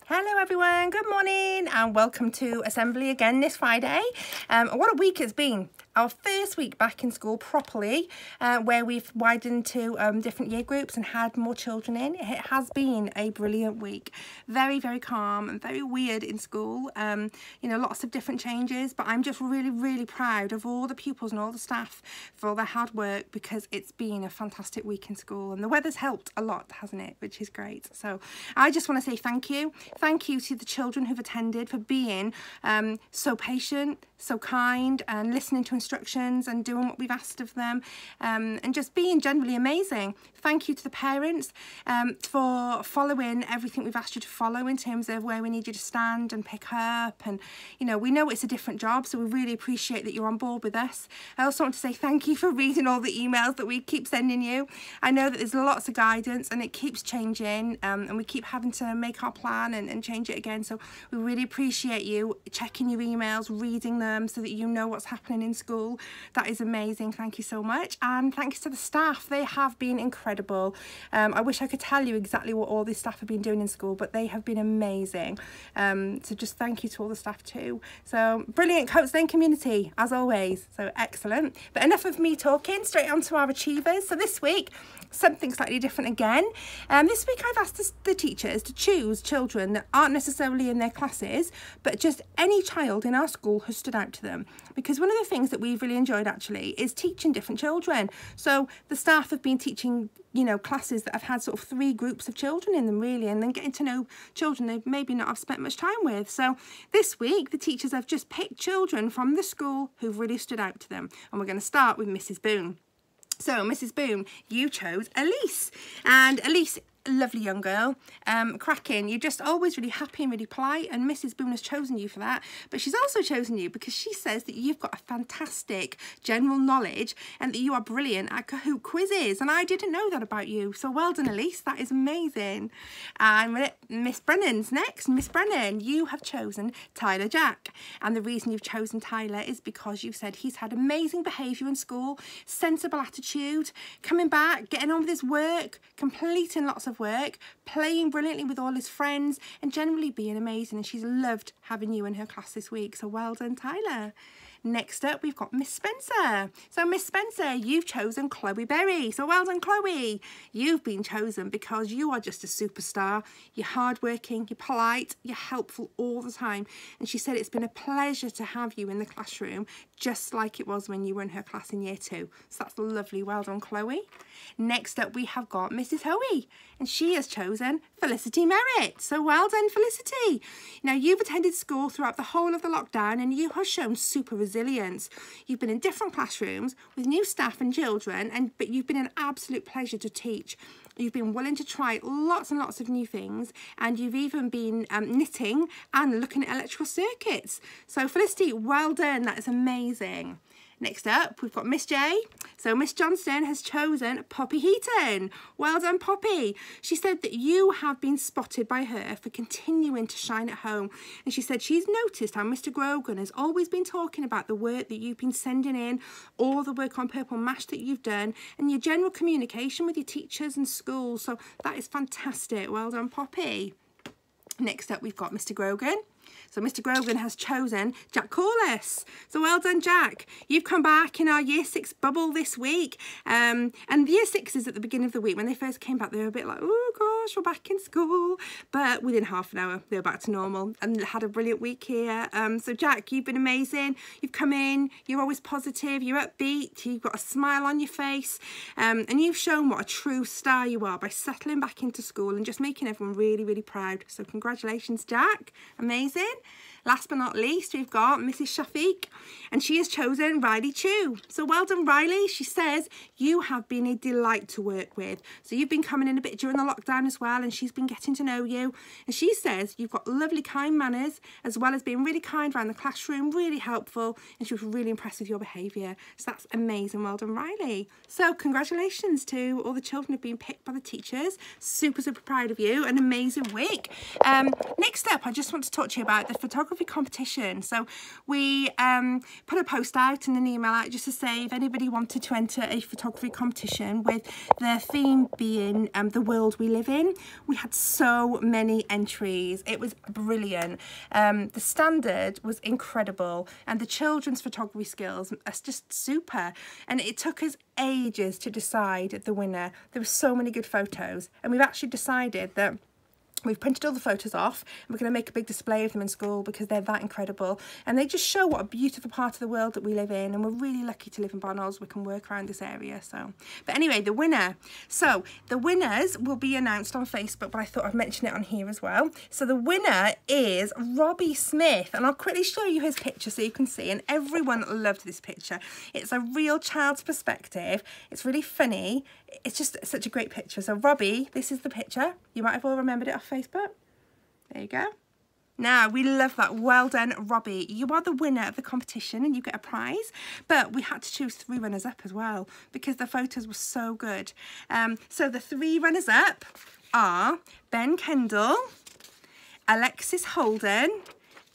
Hello everyone, good morning and welcome to Assembly again this Friday. What a week it's been. Our first week back in school properly, where we've widened to different year groups and had more children in. It has been a brilliant week. Very, very calm and very weird in school. You know, lots of different changes, but I'm just really, really proud of all the pupils and all the staff for all their hard work, because it's been a fantastic week in school and the weather's helped a lot, hasn't it? Which is great. So I just want to say thank you. Thank you to the children who've attended for being so patient, so kind, and listening to instructions and doing what we've asked of them, and just being generally amazing. Thank you to the parents for following everything we've asked you to follow in terms of where we need you to stand and pick up. And you know, we know it's a different job, so we really appreciate that you're on board with us. I also want to say thank you for reading all the emails that we keep sending you. I know that there's lots of guidance and it keeps changing, and we keep having to make our plan and change it again, so we really appreciate you checking your emails, reading them, so that you know what's happening in school. That is amazing. Thank you so much. And thanks to the staff, they have been incredible. I wish I could tell you exactly what all these staff have been doing in school, but they have been amazing. So just thank you to all the staff too. So brilliant Coats Lane community as always, so excellent. But enough of me talking, straight on to our achievers. So this week something slightly different again. This week I've asked the teachers to choose children that aren't necessarily in their classes, but just any child in our school who stood out to them, because one of the things that we've really enjoyed actually is teaching different children. So the staff have been teaching, you know, classes that have had sort of 3 groups of children in them really, and then getting to know children they maybe not have spent much time with. So this week the teachers have just picked children from the school who've really stood out to them, and we're going to start with Mrs. Boone. So Mrs. Boone, you chose Elise, and Elise, lovely young girl, cracking. You're just always really happy and really polite, and Mrs. Boone has chosen you for that. But she's also chosen you because she says that you've got a fantastic general knowledge and that you are brilliant at Kahoot quizzes, and I didn't know that about you, so well done Elise, that is amazing. And Miss Brennan's next. Miss Brennan, you have chosen Tyler Jack, and the reason you've chosen Tyler is because you've said he's had amazing behaviour in school, sensible attitude, coming back, getting on with his work, completing lots of work, playing brilliantly with all his friends, and generally being amazing, and she's loved having you in her class this week, so well done Tyler. Next up we've got Miss Spencer. So Miss Spencer, you've chosen Chloe Berry, so well done Chloe. You've been chosen because you are just a superstar. You're hardworking, you're polite, you're helpful all the time, and she said it's been a pleasure to have you in the classroom, just like it was when you were in her class in year 2. So that's lovely, well done Chloe. Next up we have got Mrs. Hoey, and she has chosen Felicity Merritt, so well done Felicity. Now you've attended school throughout the whole of the lockdown, and you have shown super resilience. You've been in different classrooms with new staff and children, but you've been an absolute pleasure to teach. You've been willing to try lots and lots of new things, and you've even been knitting and looking at electrical circuits. So Felicity, well done, that is amazing. Next up, we've got Miss J. So Miss Johnston has chosen Poppy Heaton. Well done, Poppy. She said that you have been spotted by her for continuing to shine at home. And she said she's noticed how Mr. Grogan has always been talking about the work that you've been sending in, all the work on Purple Mash that you've done, and your general communication with your teachers and schools. So that is fantastic. Well done, Poppy. Next up, we've got Mr. Grogan. So Mr. Grogan has chosen Jack Corliss. So well done, Jack. You've come back in our Year 6 bubble this week. And Year 6s at the beginning of the week, when they first came back, they were a bit like, oh gosh, we're back in school. But within half an hour, they were back to normal and had a brilliant week here. So Jack, you've been amazing. You've come in, you're always positive, you're upbeat, you've got a smile on your face. And you've shown what a true star you are by settling back into school and just making everyone really, really proud. So congratulations, Jack. Amazing. Last but not least, we've got Mrs. Shafiq, and she has chosen Riley Chu. So well done, Riley. She says you have been a delight to work with. So you've been coming in a bit during the lockdown as well, and she's been getting to know you. And she says you've got lovely, kind manners, as well as being really kind around the classroom, really helpful, and she was really impressed with your behaviour. So that's amazing. Well done, Riley. So congratulations to all the children who've been picked by the teachers. Super, super proud of you. An amazing week. Next up, I just want to talk to you you about the photography competition. So we put a post out and an email out just to say if anybody wanted to enter a photography competition with the theme being the world we live in. We had so many entries. It was brilliant. The standard was incredible, and the children's photography skills are just super. And it took us ages to decide the winner. There were so many good photos, and we've actually decided that we've printed all the photos off and we're going to make a big display of them in school because they're that incredible, and they just show what a beautiful part of the world that we live in, and we're really lucky to live in Barnolds. We can work around this area. So, but anyway, the winner. So the winners will be announced on Facebook, but I thought I'd mention it on here as well. So the winner is Robbie Smith, and I'll quickly show you his picture so you can see, and everyone loved this picture. It's a real child's perspective. It's really funny. It's just such a great picture. So Robbie, this is the picture. You might have all remembered it off Facebook. There you go. Now, we love that. Well done, Robbie. You are the winner of the competition and you get a prize. But we had to choose 3 runners up as well because the photos were so good. So the 3 runners up are Ben Kendall, Alexis Holden,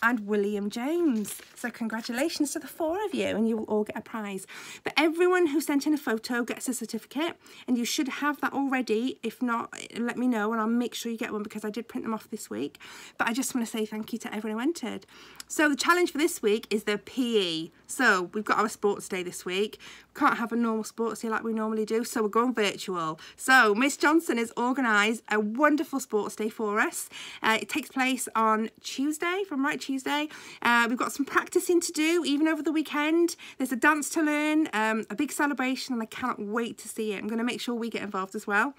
and William James. So congratulations to the 4 of you, and you will all get a prize. But everyone who sent in a photo gets a certificate, and you should have that already. If not, let me know and I'll make sure you get one because I did print them off this week. But I just want to say thank you to everyone who entered. So the challenge for this week is the PE. So we've got our sports day this week. We can't have a normal sports day like we normally do, so we're going virtual. So Miss Johnson has organised a wonderful sports day for us. It takes place on Tuesday, from right Tuesday. We've got some practicing to do even over the weekend. There's a dance to learn, a big celebration, and I cannot wait to see it. I'm going to make sure we get involved as well.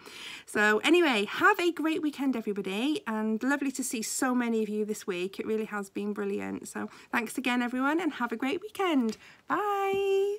So anyway, have a great weekend, everybody, and lovely to see so many of you this week. It really has been brilliant. So thanks again, everyone, and have a great weekend. Bye.